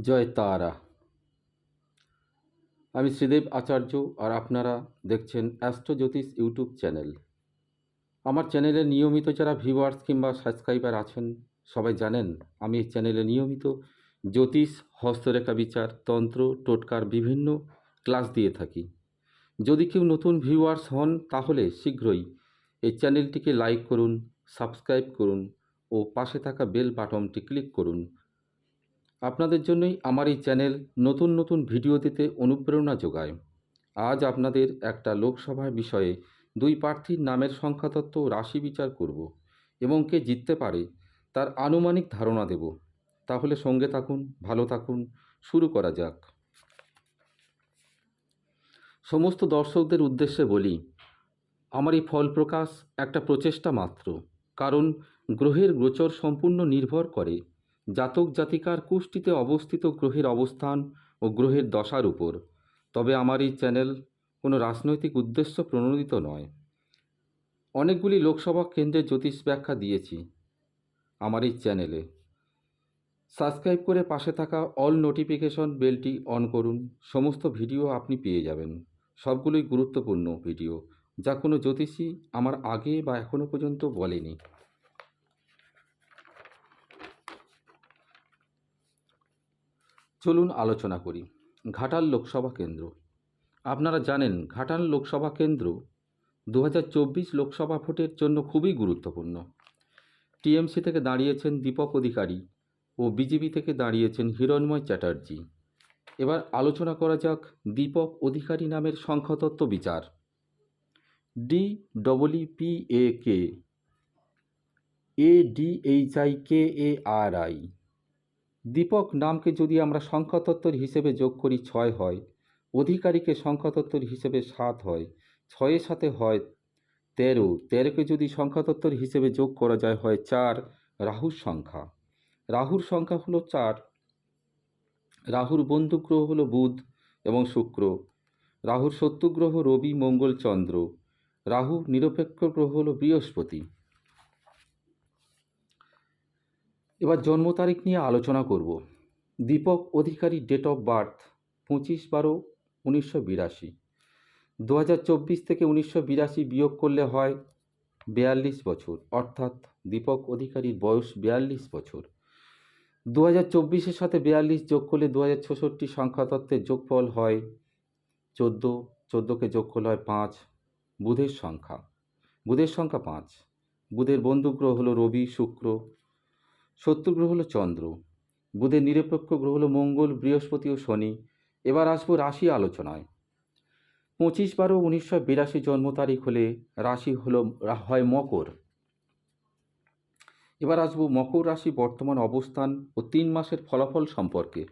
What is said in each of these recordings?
জয় তারা। আমি শ্রীদেব আচার্য, আর আপনারা দেখছেন অ্যাস্ট্রো জ্যোতিষ ইউটিউব চ্যানেল। আমার চ্যানেলে নিয়মিত যারা ভিউয়ার্স কিংবা সাবস্ক্রাইবার আছেন সবাই জানেন আমি এই চ্যানেলে নিয়মিত জ্যোতিষ, হস্তরেখা বিচার, তন্ত্র, টোটকার বিভিন্ন ক্লাস দিয়ে থাকি। যদি কেউ নতুন ভিউয়ার্স হন তাহলে শীঘ্রই এই চ্যানেলটিকে লাইক করুন, সাবস্ক্রাইব করুন ও পাশে থাকা বেল বাটনটি ক্লিক করুন। আপনাদের জন্যই আমার এই চ্যানেল নতুন নতুন ভিডিও দিতে অনুপ্রেরণা যোগায়। আজ আপনাদের একটা লোকসভার বিষয়ে দুই প্রার্থীর নামের সংখ্যাতত্ত্ব ও রাশি বিচার করব এবং কে জিততে পারে তার আনুমানিক ধারণা দেব। তাহলে সঙ্গে থাকুন, ভালো থাকুন, শুরু করা যাক। সমস্ত দর্শকদের উদ্দেশ্যে বলি, আমার এই ফল প্রকাশ একটা প্রচেষ্টা মাত্র, কারণ গ্রহের গোচর সম্পূর্ণ নির্ভর করে জাতক জাতিকার কুষ্টিতে অবস্থিত গ্রহের অবস্থান ও গ্রহের দশার উপর। তবে আমার এই চ্যানেল কোনো রাজনৈতিক উদ্দেশ্য প্রণোদিত নয়। অনেকগুলি লোকসভা কেন্দ্রের জ্যোতিষ ব্যাখ্যা দিয়েছি আমার এই চ্যানেলে। সাবস্ক্রাইব করে পাশে থাকা অল নোটিফিকেশন বেলটি অন করুন, সমস্ত ভিডিও আপনি পেয়ে যাবেন। সবগুলোই গুরুত্বপূর্ণ ভিডিও, যা কোনো জ্যোতিষী আমার আগে বা এখনও পর্যন্ত বলেনি। চলুন আলোচনা করি। ঘাটাল লোকসভা কেন্দ্র। আপনারা জানেন ঘাটাল লোকসভা কেন্দ্র 2024 লোকসভা ভোটের জন্য খুবই গুরুত্বপূর্ণ। টিএমসি থেকে দাঁড়িয়েছেন দীপক অধিকারী ও বিজেপি থেকে দাঁড়িয়েছেন হিরণময় চ্যাটার্জি। এবার আলোচনা করা যাক দীপক অধিকারী নামের সংখ্যাতত্ত্ব বিচার। DEEPAK ADHIKARI। দীপক নামকে যদি আমরা সংখ্যাতত্ত্বের হিসেবে যোগ করি 6 হয়, অধিকারীকে সংখ্যাতত্ত্বের হিসেবে 7 হয়, 6-এর সাথে হয় 13, 13কে যদি সংখ্যাতত্ত্বের হিসেবে যোগ করা যায় হয় 4। রাহুর সংখ্যা, রাহুর সংখ্যা হলো 4। রাহুর বন্ধু গ্রহ হলো বুধ এবং শুক্র। রাহুর শত্রু গ্রহ রবি, মঙ্গল, চন্দ্র। রাহু নিরপেক্ষ গ্রহ হলো বৃহস্পতি। এবার জন্ম তারিখ নিয়ে আলোচনা করব। দীপক অধিকারী ডেট অফ বার্থ 25/12/1982। 2024 থেকে 1982 বিয়োগ করলে হয় 42 বছর, অর্থাৎ দীপক অধিকারীর বয়স 42 বছর। 2024-এর সাথে 42 যোগ করলে 2066 সংখ্যাতত্ত্বের যোগফল হয় 14, 14কে যোগ করলে হয় 5। বুধের সংখ্যা, বুধের সংখ্যা 5। বুধের বন্ধু গ্রহ হলো রবি, শুক্র। শত্রু গ্রহ হলো চন্দ্র। বুধের নিরপেক্ষ গ্রহ হলো মঙ্গল, বৃহস্পতি ও শনি। এবার আসবো রাশি আলোচনায়। 25/12/1982 জন্ম তারিখ হলে রাশি হয় মকর। এবার আসবো মকর রাশি বর্তমান অবস্থান ও 3 মাসের ফলাফল সম্পর্কে।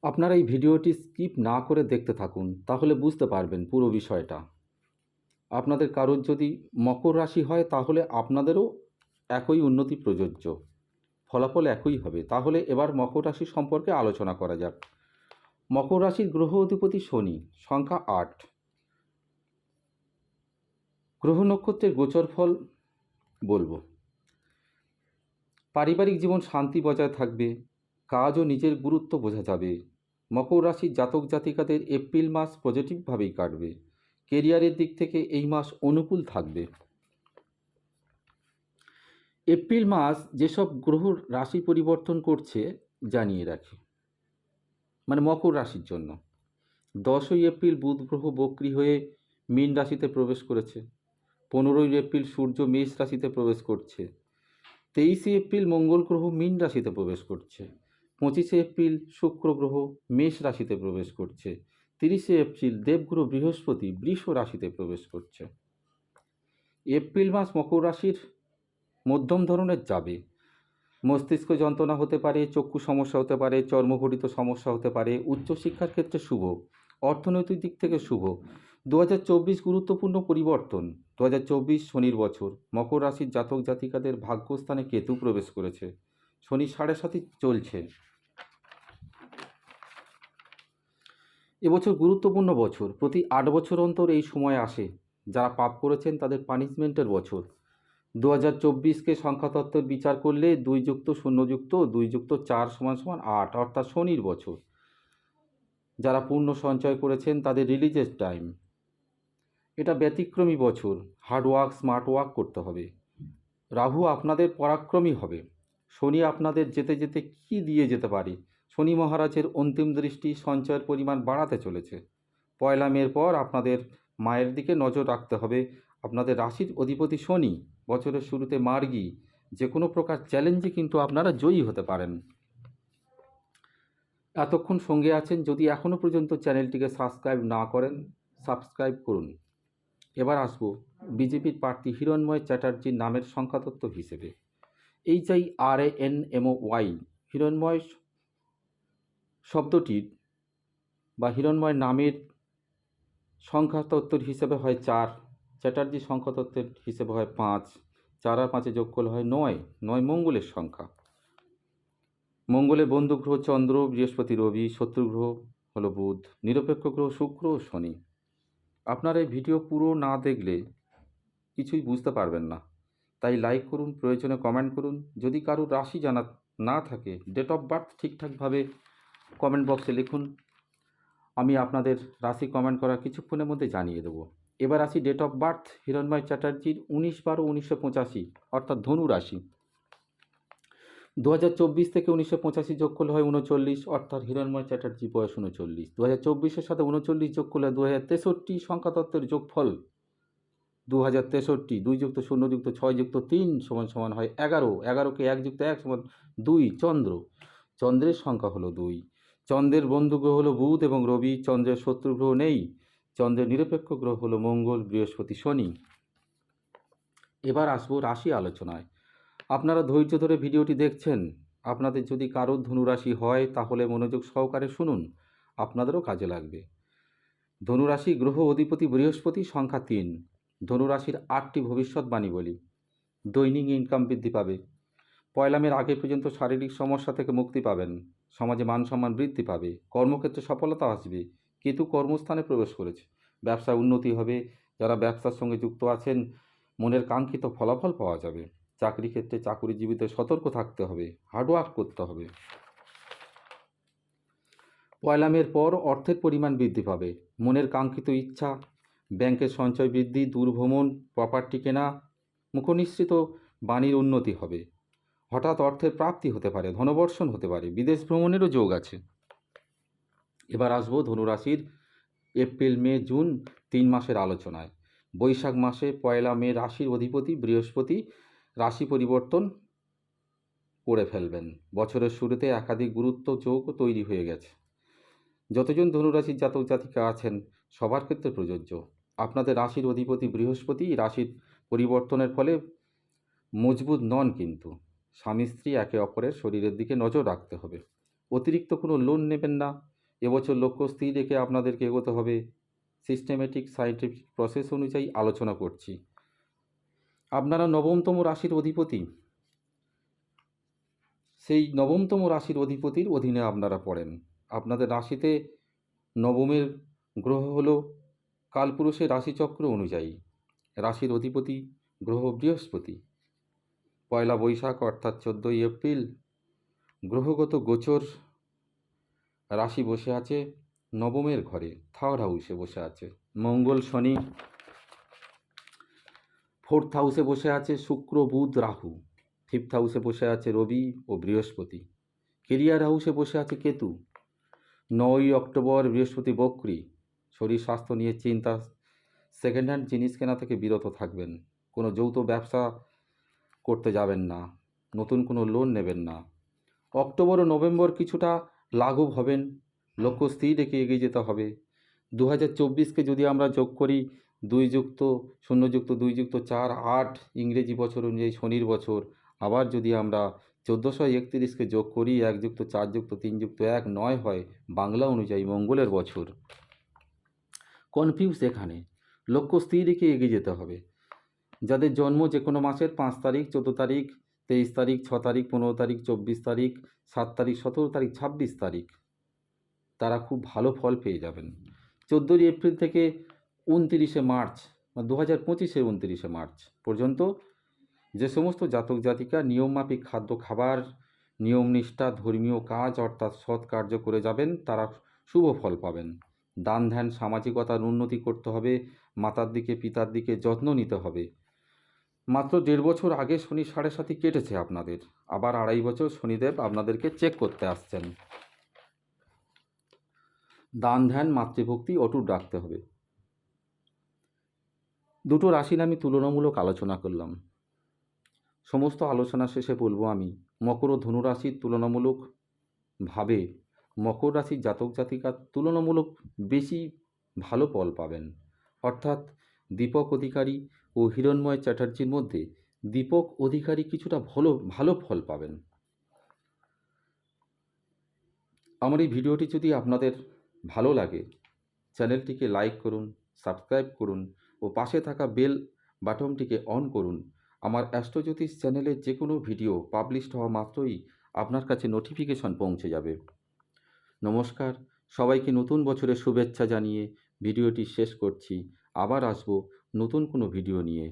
আপনারা এই ভিডিওটি স্কিপ না করে দেখতে থাকুন, তাহলে বুঝতে পারবেন পুরো বিষয়টা। আপনাদের কারোর যদি মকর রাশি হয় তাহলে আপনাদেরও একই উন্নতি প্রযোজ্য, ফলাফল একই হবে। তাহলে এবার মকর রাশি সম্পর্কে আলোচনা করা যাক। মকর রাশির গ্রহ অধিপতি শনি, সংখ্যা 8। গ্রহ নক্ষত্রের গোচর ফল বলবো। পারিবারিক জীবন শান্তি বজায় থাকবে, কাজ ও নিজের গুরুত্ব বোঝা যাবে। মকর রাশির জাতক জাতিকাদের এপ্রিল মাস পজিটিভভাবেই কাটবে। কেরিয়ারের দিক থেকে এই মাস অনুকূল থাকবে। এপ্রিল মাস যেসব গ্রহ রাশি পরিবর্তন করছে জানিয়ে রাখি, মানে মকর রাশির জন্য। 10ই এপ্রিল বুধ গ্রহ বক্রী হয়ে মীন রাশিতে প্রবেশ করেছে। 15ই এপ্রিল সূর্য মেষ রাশিতে প্রবেশ করছে। 23শে এপ্রিল মঙ্গল গ্রহ মীন রাশিতে প্রবেশ করছে। 25শে এপ্রিল শুক্র গ্রহ মেষ রাশিতে প্রবেশ করছে। 30শে এপ্রিল দেবগুরু বৃহস্পতি বৃষ রাশিতে প্রবেশ করছে। এপ্রিল মাস মকর রাশির মধ্যম ধরনের যাবে। মস্তিষ্ক যন্ত্রণা হতে পারে, চক্ষু সমস্যা হতে পারে, চর্মঘটিত সমস্যা হতে পারে। উচ্চশিক্ষার ক্ষেত্রে শুভ, অর্থনৈতিক দিক থেকে শুভ। 2024 গুরুত্বপূর্ণ পরিবর্তন। 2024 শনির বছর। মকর রাশির জাতক জাতিকাদের ভাগ্যস্থানে কেতু প্রবেশ করেছে। শনি 7.5 চলছে। এবছর গুরুত্বপূর্ণ বছর। প্রতি 8 বছর অন্তর এই সময় আসে। যারা পাপ করেছেন তাদের পানিশমেন্টের বছর। 2024কে সংখ্যাতত্ত্বের বিচার করলে 2 যুক্ত 0 যুক্ত 2 যুক্ত 4 সমান সমান 8, অর্থাৎ শনির বছর। যারা পূর্ণ সঞ্চয় করেছেন তাদের রিলিজের টাইম। এটা ব্যতিক্রমী বছর, হার্ডওয়ার্ক স্মার্ট ওয়ার্ক করতে হবে। রাহু আপনাদের পরাক্রমী হবে। শনি আপনাদের যেতে যেতে কী দিয়ে যেতে পারে। শনি মহারাজের অন্তিম দৃষ্টি সঞ্চয়ের পরিমাণ বাড়াতে চলেছে। 1 মের পর আপনাদের মায়ের দিকে নজর রাখতে হবে। আপনাদের রাশির অধিপতি শনি বছরের শুরুতে মার্গী, যে কোনো প্রকার চ্যালেঞ্জে কিন্তু আপনারা জয়ী হতে পারেন। এতক্ষণ সঙ্গে আছেন, যদি এখনও পর্যন্ত চ্যানেলটিকে সাবস্ক্রাইব না করেন সাবস্ক্রাইব করুন। এবার আসব বিজেপির প্রার্থী হিরণ্ময় চ্যাটার্জির নামের সংখ্যাতত্ত্ব হিসেবে। HIRANMOY হিরণ্ময় শব্দটির বা হিরণ্ময় নামের সংখ্যাতত্ত্বের হিসেবে হয় 4, চ্যাটার্জি সংখ্যাতত্ত্বের হিসেবে হয় 5, 4 আর 5 যোগ করলে হয় 9, 9 মঙ্গলের সংখ্যা। মঙ্গলের বন্ধু গ্রহ চন্দ্র, বৃহস্পতি, রবি, শত্রু গ্রহ হলো বুধ, নিরপেক্ষ গ্রহ শুক্র ও শনি। আপনারা এই ভিডিও পুরো না দেখলে কিছুই বুঝতে পারবেন না, তাই লাইক করুন, প্রয়োজনে কমেন্ট করুন। যদি কারোর রাশি জানা না থাকে, ডেট অফ বার্থ ঠিকঠাকভাবে কমেন্ট বক্সে লিখুন, আমি আপনাদের রাশি কমেন্ট করার কিছুক্ষণের মধ্যে জানিয়ে দেবো। এবার আসি ডেট অফ বার্থ হিরণ্ময় চ্যাটার্জির 19/12/1985, অর্থাৎ ধনু রাশি। 2024 থেকে 1985 যোগ করলে হয় 39, অর্থাৎ হিরণ্ময় চ্যাটার্জির বয়স 39। 2024-এর সাথে 39 যোগ করলে 2063 সংখ্যাতত্ত্বের যোগফল 2063, 2 যুক্ত 0 যুক্ত 6 যুক্ত 3 সমান সমান হয় 11, 11কে 1 যুক্ত 1 সমান 2। চন্দ্রের সংখ্যা হলো 2। চন্দ্রের বন্ধু গ্রহ হলো বুধ এবং রবি, চন্দ্রের শত্রু গ্রহ নেই। চন্দ্রের নিরপেক্ষ গ্রহ হলো মঙ্গল, বৃহস্পতি, শনি। এবার আসবো রাশি আলোচনায়। আপনারা ধৈর্য ধরে ভিডিওটি দেখছেন। আপনাদের যদি কারোর ধনুরাশি হয় তাহলে মনোযোগ সহকারে শুনুন, আপনাদেরও কাজে লাগবে। ধনুরাশি গ্রহ অধিপতি বৃহস্পতি, সংখ্যা 3। ধনুরাশির 8টি ভবিষ্যৎবাণী বলি। দৈনিক ইনকাম বৃদ্ধি পাবে। 1 মের আগে পর্যন্ত শারীরিক সমস্যা থেকে মুক্তি পাবেন। সমাজে মান সম্মান বৃদ্ধি পাবে। কর্মক্ষেত্রে সফলতা আসবে। কেতু কর্মস্থানে প্রবেশ করেছে। ব্যবসায় উন্নতি হবে। যারা ব্যবসার সঙ্গে যুক্ত আছেন মনের কাঙ্ক্ষিত ফলাফল পাওয়া যাবে। চাকরি ক্ষেত্রে চাকুরিজীবীদের সতর্ক থাকতে হবে, হার্ডওয়ার্ক করতে হবে। 1 মের পর অর্থের পরিমাণ বৃদ্ধি পাবে। মনের কাঙ্ক্ষিত ইচ্ছা, ব্যাংকের সঞ্চয় বৃদ্ধি, দূরভ্রমণ, প্রপার্টি কেনা, মুখনিসৃত বাণীর উন্নতি হবে। হঠাৎ অর্থের প্রাপ্তি হতে পারে, ধনবর্ষণ হতে পারে, বিদেশ ভ্রমণেরও যোগ আছে। এবার আসবো ধনুরাশির এপ্রিল, মে, জুন 3 মাসের আলোচনায়। বৈশাখ মাসে 1 মে রাশির অধিপতি বৃহস্পতি রাশি পরিবর্তন করে ফেলবেন। বছরের শুরুতে একাধিক গুরুত্ব যোগ তৈরি হয়ে গেছে। যতজন ধনুরাশির জাতক জাতিকা আছেন সবার ক্ষেত্রে প্রযোজ্য। আপনাদের রাশির অধিপতি বৃহস্পতি রাশির পরিবর্তনের ফলে মজবুত নন, কিন্তু স্বামী স্ত্রী একে অপরের শরীরের দিকে নজর রাখতে হবে। অতিরিক্ত কোনো লোন নেবেন না। এবছর লক্ষ্য স্থির রেখে আপনাদেরকে এগোতে হবে। সিস্টেমেটিক সায়েন্টিফিক প্রসেস অনুযায়ী আলোচনা করছি। আপনারা 9তম রাশির অধিপতি, সেই 9তম রাশির অধিপতির অধীনে আপনারা পড়েন। আপনাদের রাশিতে 9মের গ্রহ হলো কালপুরুষের রাশিচক্র অনুযায়ী রাশির অধিপতি গ্রহ বৃহস্পতি। 1 বৈশাখ অর্থাৎ 14 এপ্রিল গ্রহগত গোচর রাশি বসে আছে 9মের ঘরে, 3rd হাউসে বসে আছে। মঙ্গল শনি 4th হাউসে বসে আছে, শুক্র বুধ রাহু 5th হাউসে বসে আছে রবি ও বৃহস্পতি। কেরিয়ার হাউসে বসে আছে কেতু। 9 অক্টোবর বৃহস্পতি বক্রী। শরীর স্বাস্থ্য নিয়ে চিন্তা। সেকেন্ড হ্যান্ড জিনিস কেনা থেকে বিরত থাকবেন। কোনো যৌথ ব্যবসা করতে যাবেন না। নতুন কোনো লোন নেবেন না। অক্টোবর ও নভেম্বর কিছুটা লাঘব হবেন। লক্ষ্য স্থির রেখে এগিয়ে যেতে হবে। 2024কে যদি আমরা যোগ করি, 2 যুক্ত 0 যুক্ত 2 যুক্ত 4 8 ইংরেজি বছর অনুযায়ী শনির বছর। আবার যদি আমরা 1431কে যোগ করি, 1 যুক্ত 4 যুক্ত 3 যুক্ত 1 9 হয় বাংলা অনুযায়ী মঙ্গলের বছর। কনফিউজ এখানে। লক্ষ্য স্থির রেখে এগিয়ে যেতে হবে। যাদের জন্ম যে কোনো মাসের 5 তারিখ, 14 তারিখ, 23 তারিখ, 6 তারিখ, 15 তারিখ, 24 তারিখ, 7 তারিখ, 17 তারিখ, 26 তারিখ, তারা খুব ভালো ফল পেয়ে যাবেন। 14 এপ্রিল থেকে 29 মার্চ 2025-এর 29 মার্চ পর্যন্ত যে সমস্ত জাতক জাতিকা নিয়মমাফিক খাদ্য খাবার, নিয়মনিষ্ঠা, ধর্মীয় কাজ অর্থাৎ সৎ কার্য করে যাবেন তারা শুভ ফল পাবেন। দান ধ্যান, সামাজিকতার উন্নতি করতে হবে, মাতার দিকে পিতার দিকে যত্ন নিতে হবে। মাত্র 1.5 বছর আগে শনি 7.5 কেটেছে আপনাদের, আবার 2.5 বছর শনিদেব আপনাদেরকে চেক করতে আসছেন। দান ধ্যান, মাতৃভক্তি অটুট রাখতে হবে। দুটো রাশির আমি তুলনামূলক আলোচনা করলাম। সমস্ত আলোচনা শেষে বলবো আমি মকর ও ধনু রাশির তুলনামূলকভাবে মকর রাশির জাতক জাতিকার তুলনামূলক বেশি ভালো ফল পাবেন। অর্থাৎ দীপক অধিকারী ও হিরণময় চ্যাটার্জির মধ্যে দীপক অধিকারী কিছুটা ভালো ফল পাবেন। আমার এই ভিডিওটি যদি আপনাদের ভালো লাগে, চ্যানেলটিকে লাইক করুন, সাবস্ক্রাইব করুন ও পাশে থাকা বেল বাটনটিকে অন করুন। আমার অ্যাস্ট্রোজ্যোতিষ চ্যানেলের যে কোনো ভিডিও পাবলিশড হওয়া মাত্রই আপনার কাছে নোটিফিকেশন পৌঁছে যাবে। নমস্কার, সবাইকে নতুন বছরের শুভেচ্ছা জানিয়ে ভিডিওটি শেষ করছি। আবার আসবো নতুন কোনো ভিডিও নিয়ে।